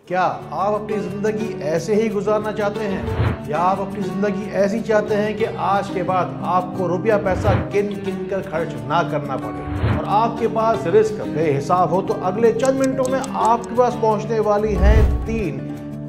کیا آپ اپنی زندگی ایسے ہی گزارنا چاہتے ہیں یا آپ اپنی زندگی ایسی چاہتے ہیں کہ آج کے بعد آپ کو روپیہ پیسہ گن گن کر خرچ نہ کرنا پڑے اور آپ کے پاس رزق بے حساب ہو؟ تو اگلے چند منٹوں میں آپ کے پاس پہنچنے والی ہیں 3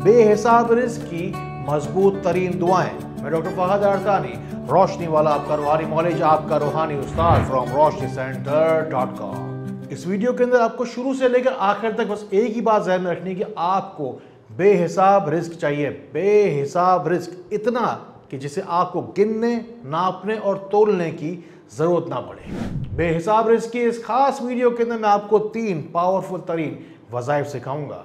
بے حساب رزق کی مضبوط ترین دعائیں۔ میں ڈاکٹر فہد ارتانی، روشنی والا آپ کا روحانی معالج، آپ کا روحانی استاد فرام roshnicenter.com۔ اس ویڈیو کے اندر آپ کو شروع سے لے کر آخر تک بس ایک ہی بات ذہن میں رکھنی ہے کہ آپ کو بے حساب رزق چاہیے، بے حساب رزق، اتنا کہ جسے آپ کو گننے، ناپنے اور تولنے کی ضرورت نہ پڑے۔ بے حساب رزق کی اس خاص ویڈیو کے اندر میں آپ کو 3 پاورفل ترین وظائف سکھاؤں گا۔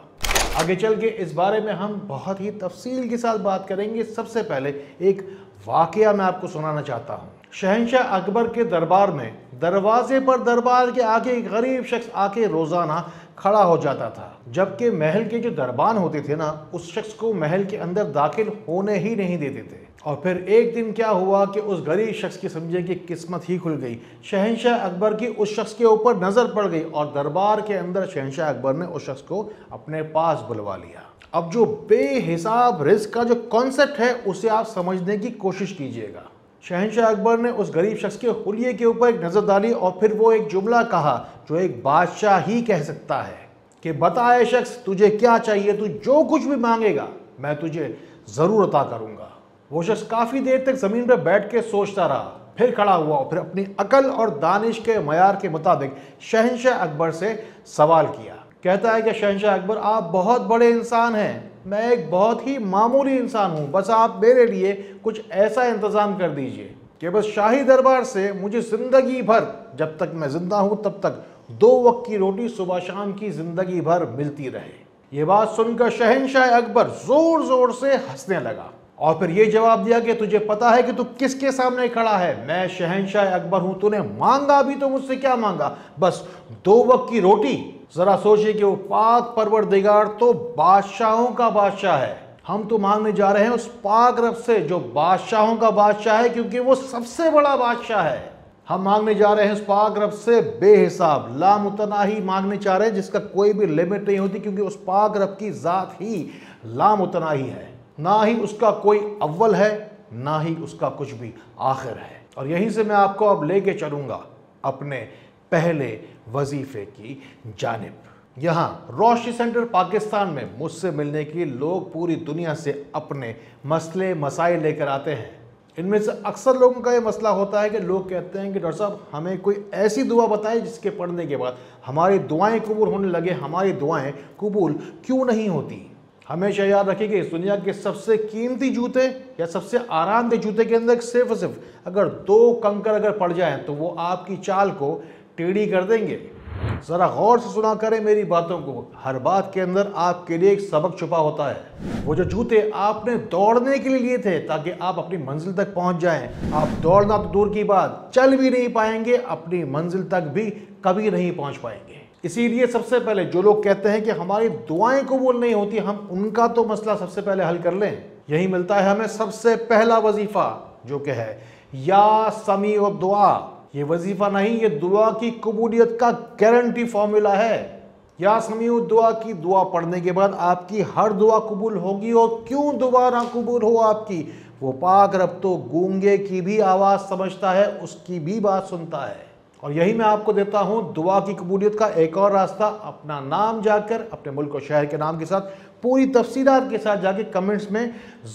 آگے چل کے اس بارے میں ہم بہت ہی تفصیل کے ساتھ بات کریں گے۔ سب سے پہلے ایک واقعہ میں آپ کو سنانا چاہتا ہوں۔ شہنشاہ اکبر کے دربار میں دروازے پر دربار کے آگے ایک غریب شخص آ کے روزانہ کھڑا ہو جاتا تھا، جبکہ محل کے جو دربان ہوتے تھے نا، اس شخص کو محل کے اندر داخل ہونے ہی نہیں دیتے تھے۔ اور پھر ایک دن کیا ہوا کہ اس غریب شخص کی سمجھے کہ قسمت ہی کھل گئی۔ شہنشاہ اکبر کی اس شخص کے اوپر نظر پڑ گئی اور دربار کے اندر شہنشاہ اکبر نے اس شخص کو اپنے پاس بلوا لیا۔ اب جو بے حساب رزق کا جو کانسیپٹ ہے اسے آپ سمجھنے کی کوشش کیجئے گا۔ شہنشاہ اکبر نے اس غریب شخص کے حلیے کے اوپر ایک نظر ڈالی اور پھر وہ ایک جملہ کہا جو ایک بادشاہ ہی کہہ سکتا ہے کہ بتا اے شخص، تجھے کیا چاہیے؟ تو جو کچھ بھی مانگے گا میں تجھے ضرور عطا کروں گا۔ وہ شخص کافی دیر تک زمین پر بیٹھ کے سوچتا رہا، پھر کھڑا ہوا اور پھر اپنی عقل اور دانش کے معیار کے مطابق شہنشاہ اکبر سے سوال کیا۔ کہتا ہے کہ شہنشاہ اکبر، آپ بہت بڑے انسان ہیں، میں ایک بہت ہی معمولی انسان ہوں، بس آپ میرے لیے کچھ ایسا انتظام کر دیجئے کہ بس شاہی دربار سے مجھے زندگی بھر، جب تک میں زندہ ہوں تب تک 2 وقت کی روٹی صبح شام کی زندگی بھر ملتی رہے۔ یہ بات سن کر شہنشاہ اکبر زور زور سے ہنسنے لگا اور پھر یہ جواب دیا کہ تجھے پتا ہے کہ تو کس کے سامنے کھڑا ہے؟ میں شہنشاہ اکبر ہوں، تو نے مانگا بھی تو مجھ سے کیا مانگا؟ بس 2 وقت کی روٹی۔ ذرا سوچئے کہ وہ پاک پروردگار تو بادشاہوں کا بادشاہ ہے، ہم تو مانگنے جا رہے ہیں اس پاک رب سے جو بادشاہوں کا بادشاہ ہے، کیونکہ وہ سب سے بڑا بادشاہ ہے۔ ہم مانگنے جا رہے ہیں اس پاک رب سے بے حساب، لامتناہی مانگنے چاہ رہے ہیں، جس کا کوئی بھی لمٹ نہیں ہوتی، کیونکہ اس پاک رب کی ذات ہی لامتناہی ہے، نہ ہی اس کا کوئی اول ہے، نہ ہی اس کا کچھ بھی آخر ہے۔ اور یہیں سے میں آپ کو اب لے کے چلوں گا اپنے پہلے وظیفے کی جانب۔ یہاں روشنی سینٹر پاکستان میں مجھ سے ملنے کے لیے لوگ پوری دنیا سے اپنے مسئلے مسائل لے کر آتے ہیں۔ ان میں سے اکثر لوگوں کا یہ مسئلہ ہوتا ہے کہ لوگ کہتے ہیں کہ ڈاکٹر صاحب ہمیں کوئی ایسی دعا بتائے جس کے پڑھنے کے بعد ہماری دعائیں قبول ہونے لگے، ہماری دعائیں قبول کیوں نہیں ہوتی؟ ہمیشہ یاد رکھیں کہ اس دنیا کے سب سے قیمتی جوتے یا سب سے آرام دہ جوتے کے اندر صرف اگر 2 کنکر اگر پڑ جائیں تو وہ آپ کی چال کو ٹیڑھی کر دیں گے۔ ذرا غور سے سنا کریں میری باتوں کو، ہر بات کے اندر آپ کے لیے ایک سبق چھپا ہوتا ہے۔ وہ جو جوتے آپ نے دوڑنے کے لیے تھے تاکہ آپ اپنی منزل تک پہنچ جائیں، آپ دوڑنا تو دور کی بات، چل بھی نہیں پائیں گے، اپنی منزل تک بھی کبھی نہیں پہنچ پائیں گے۔ اسی لیے سب سے پہلے جو لوگ کہتے ہیں کہ ہماری دعائیں قبول نہیں ہوتی، ہم ان کا تو مسئلہ سب سے پہلے حل کر لیں۔ یہی ملتا ہے ہمیں سب سے پہلا وظیفہ جو کہ ہے یا سمیع الدعا۔ یہ وظیفہ نہیں، یہ دعا کی قبولیت کا گارنٹی فارمولا ہے۔ یا سمیع الدعا کی دعا پڑھنے کے بعد آپ کی ہر دعا قبول ہوگی، اور کیوں دعا نہ قبول ہو آپ کی؟ وہ پاک رب تو گونگے کی بھی آواز سمجھتا ہے، اس کی بھی بات سنتا ہے۔ اور یہی میں آپ کو دیتا ہوں دعا کی قبولیت کا ایک اور راستہ۔ اپنا نام جا کر اپنے ملک و شہر کے نام کے ساتھ پوری تفصیلات کے ساتھ جا کے کمنٹس میں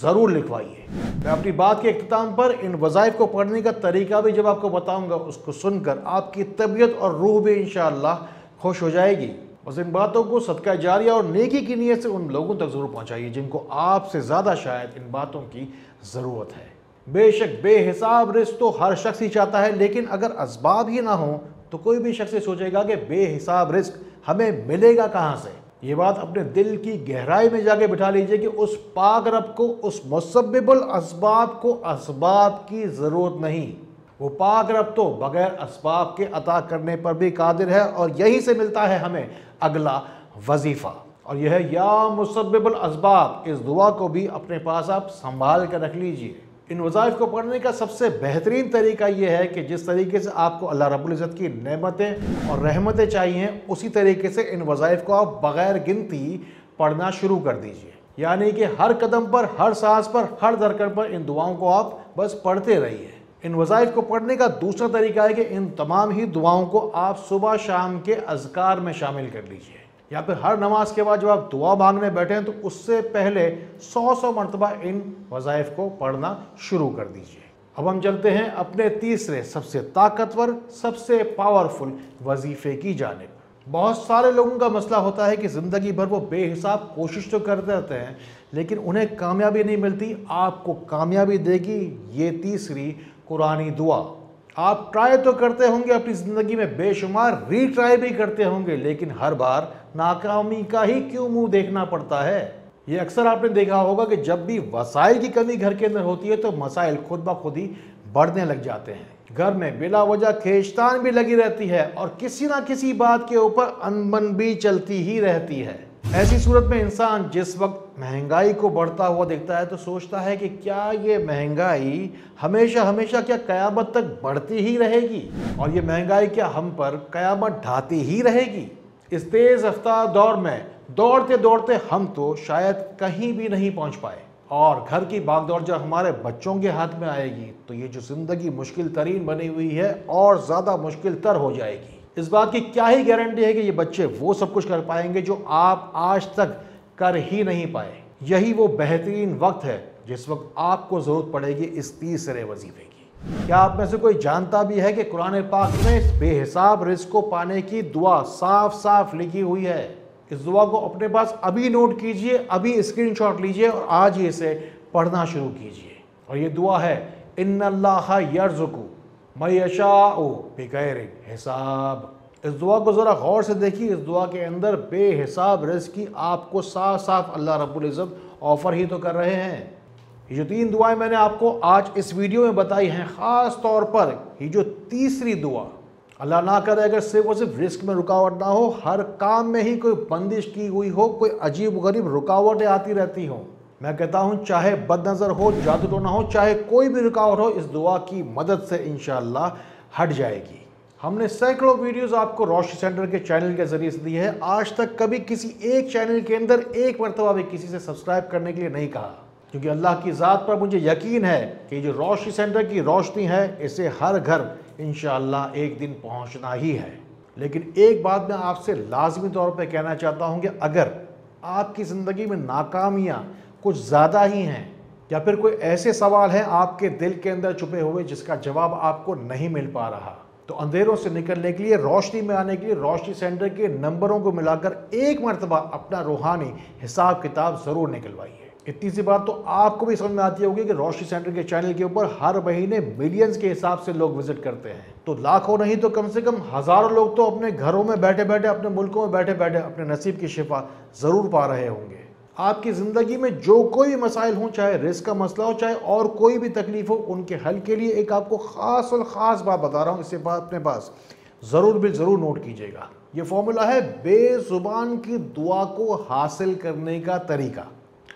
ضرور لکھوائیے۔ میں اپنی بات کے اختتام پر ان وظائف کو پڑھنے کا طریقہ بھی جب آپ کو بتاؤں گا، اس کو سن کر آپ کی طبیعت اور روح بھی انشاءاللہ خوش ہو جائے گی۔ بس ان باتوں کو صدقہ جاریہ اور نیکی کی نیت سے ان لوگوں تک ضرور پہنچائیے جن کو آپ سے زیادہ شاید ان باتوں کی ضرورت ہے۔ بے شک بے حساب رزق تو ہر شخص ہی چاہتا ہے، لیکن اگر اسباب ہی نہ ہوں تو کوئی بھی شخص سوچے گا کہ بے حساب رزق ہمیں ملے گا کہاں سے۔ یہ بات اپنے دل کی گہرائی میں جا کے بٹھا لیجئے کہ اس پاک رب کو، اس مسبب الاسباب کو اسباب کی ضرورت نہیں۔ وہ پاک رب تو بغیر اسباب کے عطا کرنے پر بھی قادر ہے۔ اور یہی سے ملتا ہے ہمیں اگلا وظیفہ، اور یہ ہے یا مسبب الاسباب۔ اس دعا کو بھی اپنے پاس آپ سنبھال کر رکھ لیجئے۔ ان وظائف کو پڑھنے کا سب سے بہترین طریقہ یہ ہے کہ جس طریقے سے آپ کو اللہ رب العزت کی نعمتیں اور رحمتیں چاہیے، اسی طریقے سے ان وظائف کو آپ بغیر گنتی پڑھنا شروع کر دیجئے. یعنی کہ ہر قدم پر، ہر سانس پر، ہر دھڑکن پر ان دعاؤں کو آپ بس پڑھتے رہیے. ان وظائف کو پڑھنے کا دوسرا طریقہ ہے کہ ان تمام ہی دعاؤں کو آپ صبح شام کے اذکار میں شامل کر لیجئے. یا پھر ہر نماز کے بعد جب آپ دعا مانگنے بیٹھے ہیں تو اس سے پہلے 100 مرتبہ ان وظائف کو پڑھنا شروع کر دیجئے. اب ہم چلتے ہیں اپنے تیسرے سب سے طاقتور، سب سے پاورفل وظیفے کی جانب. بہت سارے لوگوں کا مسئلہ ہوتا ہے کہ زندگی بھر وہ بے حساب کوشش تو کرتے رہتے ہیں لیکن انہیں کامیابی نہیں ملتی. آپ کو کامیابی دے گی یہ تیسری قرآنی دعا. آپ ٹرائی تو کرتے ہوں گے اپنی زندگی میں بے شمار، ری ٹرائی بھی کرتے ہوں گے، لیکن ہر بار ناکامی کا ہی کیوں منہ دیکھنا پڑتا ہے؟ یہ اکثر آپ نے دیکھا ہوگا کہ جب بھی وسائل کی کمی گھر کے اندر ہوتی ہے تو مسائل خود بخود ہی بڑھنے لگ جاتے ہیں. گھر میں بلا وجہ کھینچتان بھی لگی رہتی ہے اور کسی نہ کسی بات کے اوپر انبن بھی چلتی ہی رہتی ہے. ایسی صورت میں انسان جس وقت مہنگائی کو بڑھتا ہوا دیکھتا ہے تو سوچتا ہے کہ کیا یہ مہنگائی ہمیشہ کیا قیامت تک بڑھتی ہی رہے گی؟ اور یہ مہنگائی کیا ہم پر قیامت ڈھاتی ہی رہے گی؟ اس تیز رفتار دور میں دوڑتے ہم تو شاید کہیں بھی نہیں پہنچ پائے. اور گھر کی بھاگ دوڑ جب ہمارے بچوں کے ہاتھ میں آئے گی تو یہ جو زندگی مشکل ترین بنی ہوئی ہے اور زیادہ مشکل تر ہو جائے گی. اس بات کی کیا ہی گارنٹی ہے کہ یہ بچے وہ سب کچھ کر پائیں گے جو آپ آج تک کر ہی نہیں پائے. یہی وہ بہترین وقت ہے جس وقت آپ کو ضرورت پڑے گی اس تیسرے وظیفے کی. کیا آپ میں سے کوئی جانتا بھی ہے کہ قرآن پاک میں بے حساب رزق کو پانے کی دعا صاف لکھی ہوئی ہے؟ اس دعا کو اپنے پاس ابھی نوٹ کیجئے، ابھی اسکرین شاٹ لیجئے اور آج ہی اسے پڑھنا شروع کیجئے. اور یہ دعا ہے ان اللہ یرزق من یشاء بغیر حساب. اس دعا کو ذرا غور سے دیکھیے. اس دعا کے اندر بے حساب رزق کی آپ کو صاف اللہ رب العزت آفر ہی تو کر رہے ہیں. یہ جو 3 دعائیں میں نے آپ کو آج اس ویڈیو میں بتائی ہیں، خاص طور پر یہ جو تیسری دعا، اللہ نہ کرے اگر صرف رزق میں رکاوٹ نہ ہو، ہر کام میں ہی کوئی بندش کی ہوئی ہو، کوئی عجیب غریب رکاوٹیں آتی رہتی ہوں. میں کہتا ہوں چاہے بد نظر ہو، جادو ٹونا ہو، چاہے کوئی بھی رکاوٹ ہو، اس دعا کی مدد سے انشاءاللہ ہٹ جائے گی. ہم نے سینکڑوں ویڈیوز آپ کو روشنی سینٹر کے چینل کے ذریعے سے دی ہے. آج تک کبھی کسی ایک چینل کے اندر ایک مرتبہ بھی کسی سے سبسکرائب کرنے کے لیے نہیں کہا، کیونکہ اللہ کی ذات پر مجھے یقین ہے کہ یہ جو روشنی سینٹر کی روشنی ہے اسے ہر گھر انشاءاللہ ایک دن پہنچنا ہی ہے. لیکن ایک بات میں آپ سے لازمی طور پہ کہنا چاہتا ہوں کہ اگر آپ کی زندگی میں ناکامیاں کچھ زیادہ ہی ہیں یا پھر کوئی ایسے سوال ہیں آپ کے دل کے اندر چھپے ہوئے جس کا جواب آپ کو نہیں مل پا رہا، تو اندھیروں سے نکلنے کے لیے، روشنی میں آنے کے لیے روشنی سینٹر کے نمبروں کو ملا کر ایک مرتبہ اپنا روحانی حساب کتاب ضرور نکلوائیے. اتنی سی بات تو آپ کو بھی سمجھ میں آتی ہوگی کہ روشنی سینٹر کے چینل کے اوپر ہر مہینے ملینز کے حساب سے لوگ وزٹ کرتے ہیں. تو لاکھوں نہیں تو کم سے کم ہزاروں لوگ تو اپنے گھروں میں بیٹھے اپنے ملکوں میں بیٹھے اپنے نصیب کی شفا ضرور پا رہے ہوں گے. آپ کی زندگی میں جو کوئی مسائل ہوں، چاہے رزق کا مسئلہ ہو، چاہے اور کوئی بھی تکلیف ہو، ان کے حل کے لیے ایک آپ کو خاص بات بتا رہا ہوں. اسے اپنے پاس ضرور نوٹ کیجئے گا. یہ فارمولا ہے بے زبان کی دعا کو حاصل کرنے کا طریقہ.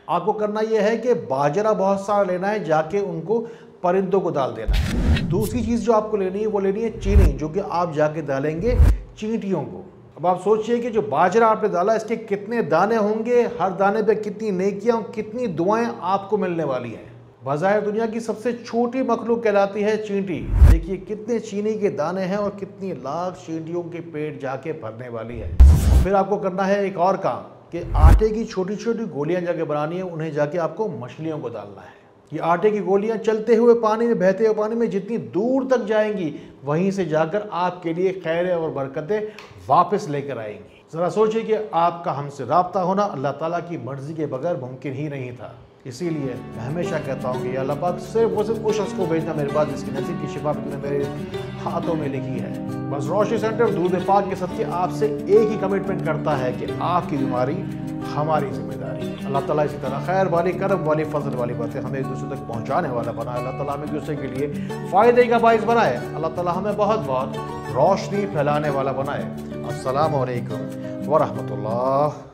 آپ کو کرنا یہ ہے کہ باجرہ بہت سارا لینا ہے، جا کے ان کو پرندوں کو ڈال دینا ہے. دوسری چیز جو آپ کو لینی ہے وہ لینی ہے چینی، جو کہ آپ جا کے ڈالیں گے چینٹیوں کو. اب آپ سوچئے کہ جو باجرہ آپ نے ڈالا اس کے کتنے دانے ہوں گے، ہر دانے پہ کتنی نیکیاں، کتنی دعائیں آپ کو ملنے والی ہیں. بظاہر دنیا کی سب سے چھوٹی مخلوق کہلاتی ہے چینٹی. دیکھیے کتنے چینی کے دانے ہیں اور کتنی لاکھ چینٹیوں کے پیٹ جا کے بھرنے والی ہے. پھر آپ کو کرنا ہے ایک اور کام کہ آٹے کی چھوٹی گولیاں جا کے بنانی ہے، انہیں جا کے آپ کو مچھلیوں کو ڈالنا ہے. یہ آٹے کی گولیاں چلتے ہوئے پانی میں، بہتے ہوئے پانی میں جتنی دور تک جائیں گی وہیں سے جا کر آپ کے لیے خیر اور برکتیں واپس لے کر آئیں گی. ذرا سوچیں کہ آپ کا ہم سے رابطہ ہونا اللہ تعالیٰ کی مرضی کے بغیر ممکن ہی نہیں تھا. اسی لیے میں ہمیشہ کہتا ہوں کہ یا اللہ پاک صرف اس شخص کو بھیجنا میرے پاس جس کی نصیب کی شفا نے میرے ہاتھوں میں لکھی ہے. بس روشنی سینٹر درود پاک کے صدقے آپ سے ایک ہی کمٹمنٹ کرتا ہے کہ آپ کی بیماری ہماری ذمہ داری. اللہ تعالیٰ اسی طرح خیر والی، کرم والی، فضل والی باتیں ہمیں ایک دوسرے تک پہنچانے والا بنائے. اللہ تعالیٰ ہمیں ایک دوسرے کے لیے فائدے کا باعث بنائے. اللہ تعالیٰ ہمیں بہت روشنی پھیلانے والا بنائے. السلام علیکم ورحمۃ اللہ.